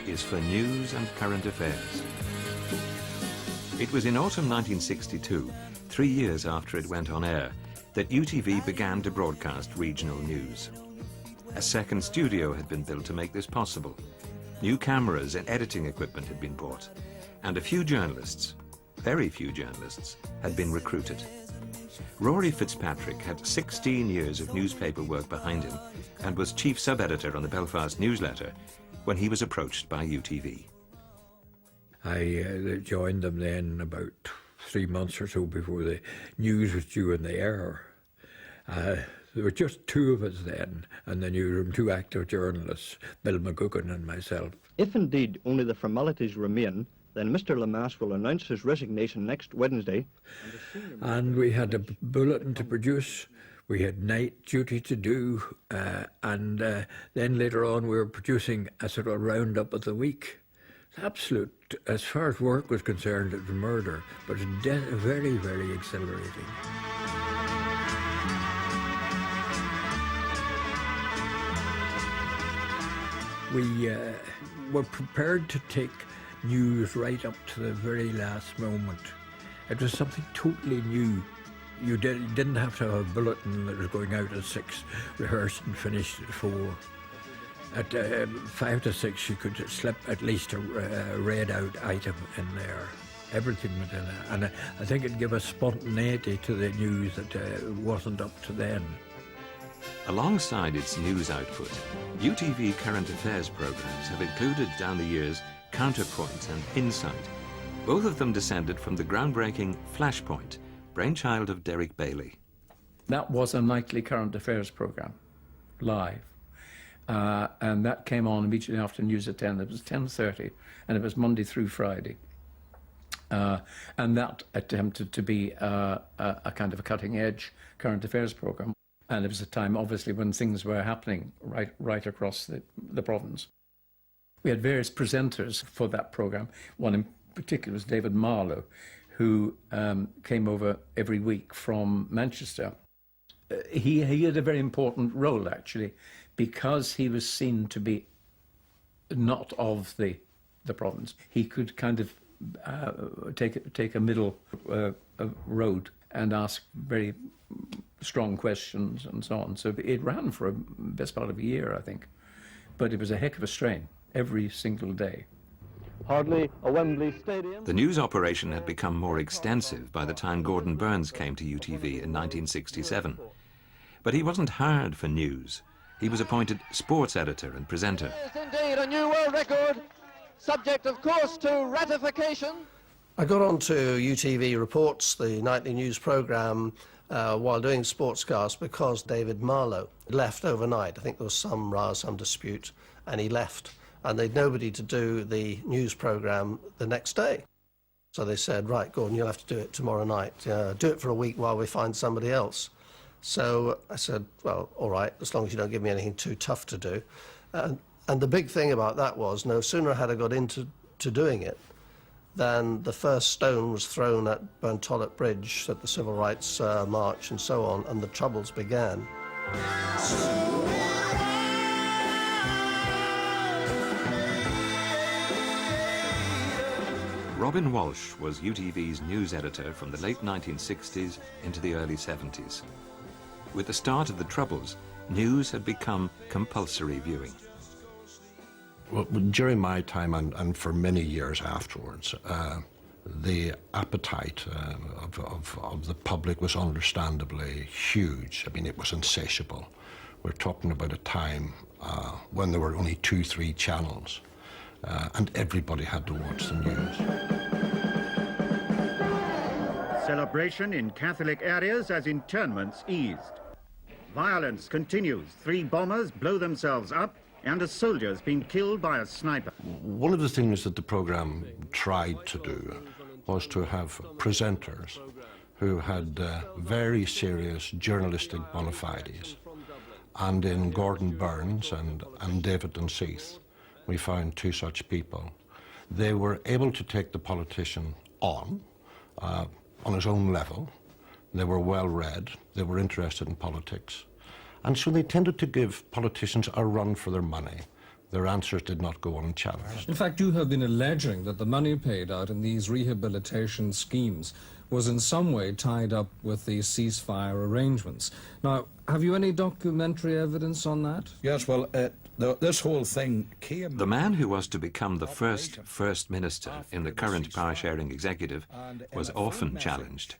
is for news and current affairs. It was in autumn 1962, 3 years after it went on air, that UTV began to broadcast regional news. A second studio had been built to make this possible. New cameras and editing equipment had been bought, and a few journalists, very few journalists, had been recruited. Rory Fitzpatrick had 16 years of newspaper work behind him and was chief sub-editor on the Belfast Newsletter when he was approached by UTV. I joined them then about 3 months or so before the news was due in the air. There were just two of us then in the newsroom, two active journalists, Bill McGuckin and myself. If indeed only the formalities remain, then Mr. Lemass will announce his resignation next Wednesday. And we had a bulletin to produce, we had night duty to do, and then later on we were producing a sort of roundup of the week. Absolute, as far as work was concerned, it was murder, but very, very exhilarating. We were prepared to take news right up to the very last moment. It was something totally new. You didn't have to have a bulletin that was going out at 6, rehearsed and finished at 4. At 5 to 6 you could slip at least a read out item in there. Everything was in it, and I think it gave a spontaneity to the news that wasn't up to then. Alongside its news output, UTV current affairs programs have included down the years Counterpoint and Insight. Both of them descended from the groundbreaking Flashpoint, brainchild of Derek Bailey. That was a nightly current affairs program, live. And that came on immediately after news at 10. It was 10:30, and it was Monday through Friday. And that attempted to be a kind of a cutting-edge current affairs program. And it was a time, obviously, when things were happening right across the province. We had various presenters for that program. One in particular was David Marlowe, who came over every week from Manchester. He had a very important role, actually, because he was seen to be not of the province. He could kind of take a middle road and ask very strong questions and so on. So it ran for a best part of a year, I think. But it was a heck of a strain every single day. Hardly a Wembley Stadium. The news operation had become more extensive by the time Gordon Burns came to UTV in 1967. But he wasn't hired for news. He was appointed sports editor and presenter. Yes, indeed, a new world record, subject, of course, to ratification. I got on to UTV Reports, the nightly news programme, while doing Sportscast because David Marlowe left overnight. I think there was some row, some dispute, and he left. And they'd nobody to do the news programme the next day. So they said, right, Gordon, you'll have to do it tomorrow night. Do it for a week while we find somebody else. So I said, well, all right, as long as you don't give me anything too tough to do. And the big thing about that was, no sooner had I got into doing it than the first stone was thrown at Burntollet Bridge at the Civil Rights March and so on, and the troubles began. Robin Walsh was UTV's news editor from the late 1960s into the early 70s. With the start of the Troubles, news had become compulsory viewing. Well, during my time and for many years afterwards, the appetite of the public was understandably huge. I mean, it was insatiable. We're talking about a time when there were only 2-3 channels, and everybody had to watch the news. Celebration in Catholic areas as internments eased. Violence continues. 3 bombers blow themselves up and a soldier's been killed by a sniper. One of the things that the programme tried to do was to have presenters who had very serious journalistic bona fides. And in Gordon Burns and David Dunseith, we found 2 such people. They were able to take the politician on his own level. They were well read, they were interested in politics. And so they tended to give politicians a run for their money. Their answers did not go unchallenged. In fact, you have been alleging that the money paid out in these rehabilitation schemes was in some way tied up with the ceasefire arrangements. Now, have you any documentary evidence on that? Yes, well, this whole thing came... The man who was to become the First Minister in the current power-sharing executive was often challenged.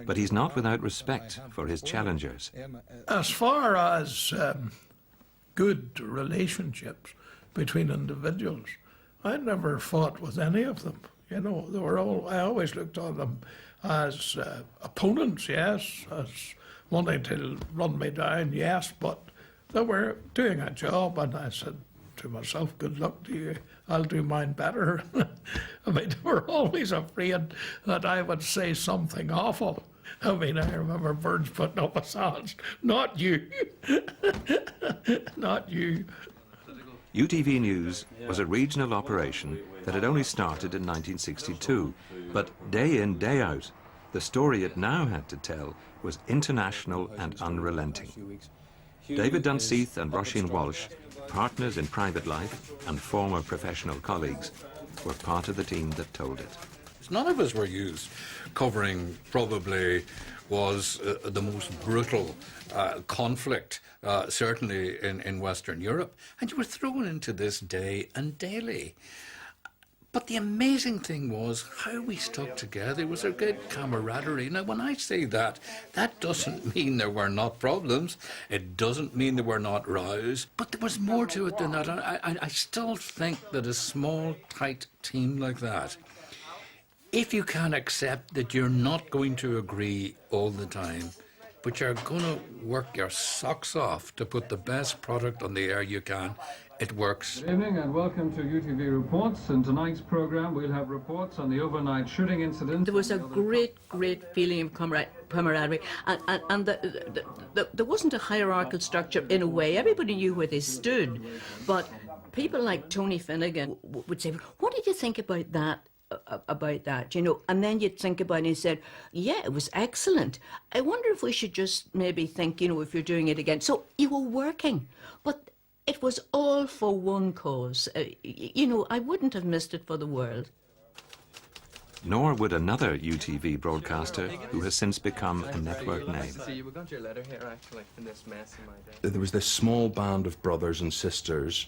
But he's not without respect for his challengers. As far as good relationships between individuals, I never fought with any of them. You know, they were all, I always looked on them as opponents, yes, as wanting to run me down, yes, but they were doing a job, and I said to myself, good luck to you, I'll do mine better. I mean, they were always afraid that I would say something awful. I mean, I remember Burns putting up a sign, not you, not you. UTV News was a regional operation that had only started in 1962, but day in, day out, the story it now had to tell was international and unrelenting. David Dunseith and Roisin Walsh, partners in private life and former professional colleagues, were part of the team that told it. None of us were used. Covering probably was the most brutal conflict, certainly in Western Europe. And you were thrown into this day and daily. But the amazing thing was how we stuck together. It was a good camaraderie. Now, when I say that, that doesn't mean there were not problems. It doesn't mean there were not rows. But there was more to it than that. I still think that a small, tight team like that, if you can accept that you're not going to agree all the time, but you're going to work your socks off to put the best product on the air you can, it works. Good evening and welcome to UTV Reports. In tonight's programme we'll have reports on the overnight shooting incident. There was a great feeling of camaraderie, and there wasn't a hierarchical structure in a way. Everybody knew where they stood, but people like Tony Finnegan would say, what did you think about that? You know, and then you'd think about it and you said, yeah, it was excellent. I wonder if we should just maybe think, you know, if you're doing it again. So you were working, but it was all for one cause. You know, I wouldn't have missed it for the world. Nor would another UTV broadcaster who has since become a network name. There was this small band of brothers and sisters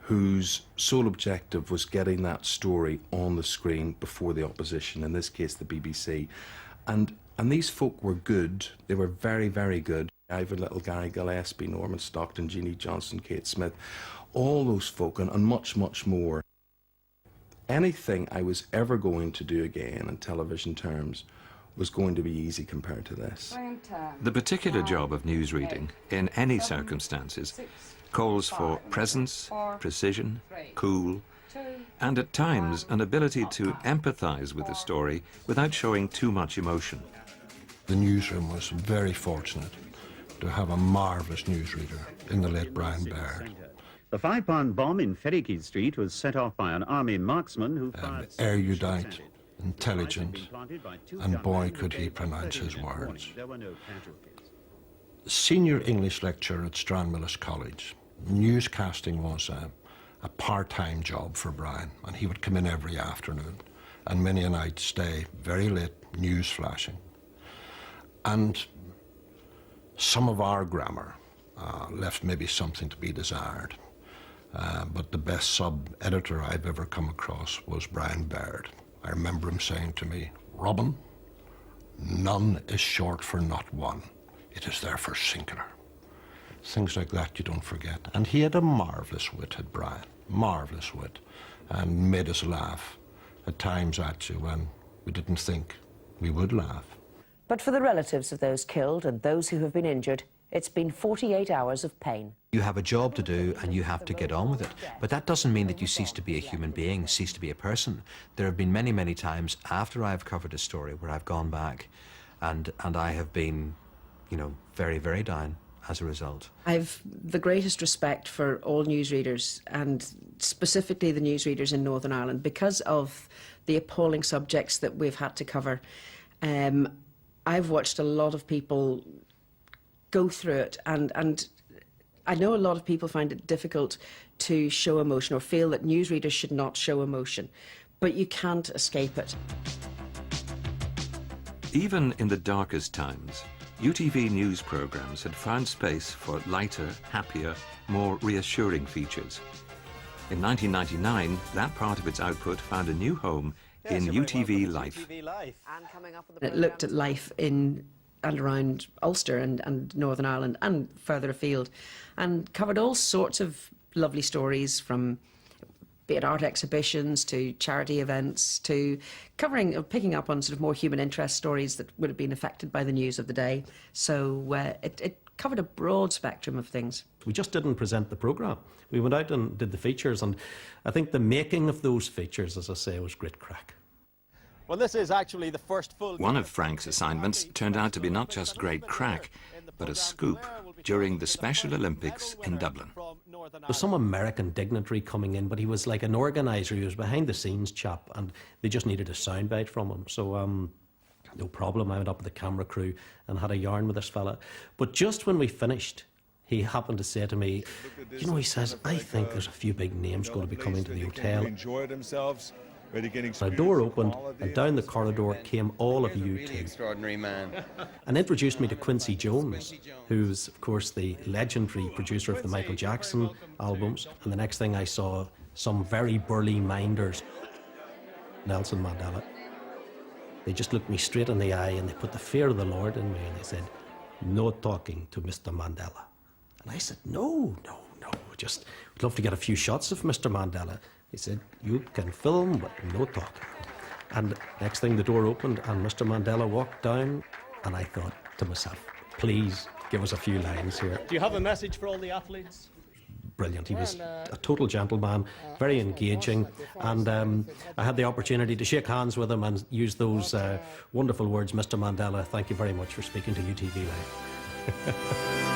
whose sole objective was getting that story on the screen before the opposition, in this case the BBC. And these folk were good. They were very, very good. Ivan Little, Gary Gillespie, Norman Stockton, Jeannie Johnson, Kate Smith, all those folk, and much, much more. Anything I was ever going to do again in television terms was going to be easy compared to this. The particular job of newsreading, in any circumstances, calls for presence, precision, cool, and at times an ability to empathise with the story without showing too much emotion. The newsroom was very fortunate to have a marvellous newsreader in the late Brian Baird. The 5-pound bomb in Ferricky Street was set off by an army marksman who fired... Erudite, intelligent, and boy could he pronounce his words. There were no casualties. Senior English lecturer at Stranmillis College. Newscasting was a part-time job for Brian, and he would come in every afternoon and many a night stay very late news flashing. And some of our grammar left maybe something to be desired. But the best sub-editor I've ever come across was Brian Baird. I remember him saying to me, "Robin, none is short for not one. It is there for singular." Things like that you don't forget. And he had a marvellous wit, had Brian, marvellous wit, and made us laugh at times actually when we didn't think we would laugh. But for the relatives of those killed and those who have been injured, it's been 48 hours of pain. You have a job to do and you have to get on with it. But that doesn't mean that you cease to be a human being, cease to be a person. There have been many, many times after I've covered a story where I've gone back and I have been, you know, very, very down as a result. I've the greatest respect for all newsreaders, and specifically the newsreaders in Northern Ireland, because of the appalling subjects that we've had to cover. I've watched a lot of people go through it, and I know a lot of people find it difficult to show emotion or feel that newsreaders should not show emotion, but you can't escape it. Even in the darkest times, UTV news programmes had found space for lighter, happier, more reassuring features. In 1999, that part of its output found a new home in UTV Life. It looked at life in and around Ulster and Northern Ireland and further afield, and covered all sorts of lovely stories, from be it art exhibitions to charity events to picking up on sort of more human interest stories that would have been affected by the news of the day. So it covered a broad spectrum of things. We just didn't present the programme. We went out and did the features, and I think the making of those features, as I say, was great crack. Well, this is actually the first full... One of Frank's assignments turned out to be not just great crack, but a scoop during the Special Olympics in Dublin. There was some American dignitary coming in, but he was like an organiser. He was behind-the-scenes chap, and they just needed a soundbite from him. So, no problem. I went up with the camera crew and had a yarn with this fella. But just when we finished, he happened to say to me, you know, he says, I think there's a few big names going to be coming to the hotel. A door opened, and down the corridor came all of you two. Extraordinary man. And introduced me to Quincy Jones, who's, of course, the legendary producer of the Michael Jackson albums. And the next thing I saw, some very burly minders, Nelson Mandela. They just looked me straight in the eye, and they put the fear of the Lord in me, and they said, no talking to Mr. Mandela. And I said, no, just, we'd love to get a few shots of Mr. Mandela. He said, you can film, but no talking. And next thing, the door opened, and Mr. Mandela walked down, and I thought to myself, please give us a few lines here. Do you have a message for all the athletes? Brilliant. He was a total gentleman, very engaging, and I had the opportunity to shake hands with him and use those wonderful words, Mr. Mandela, thank you very much for speaking to UTV Live.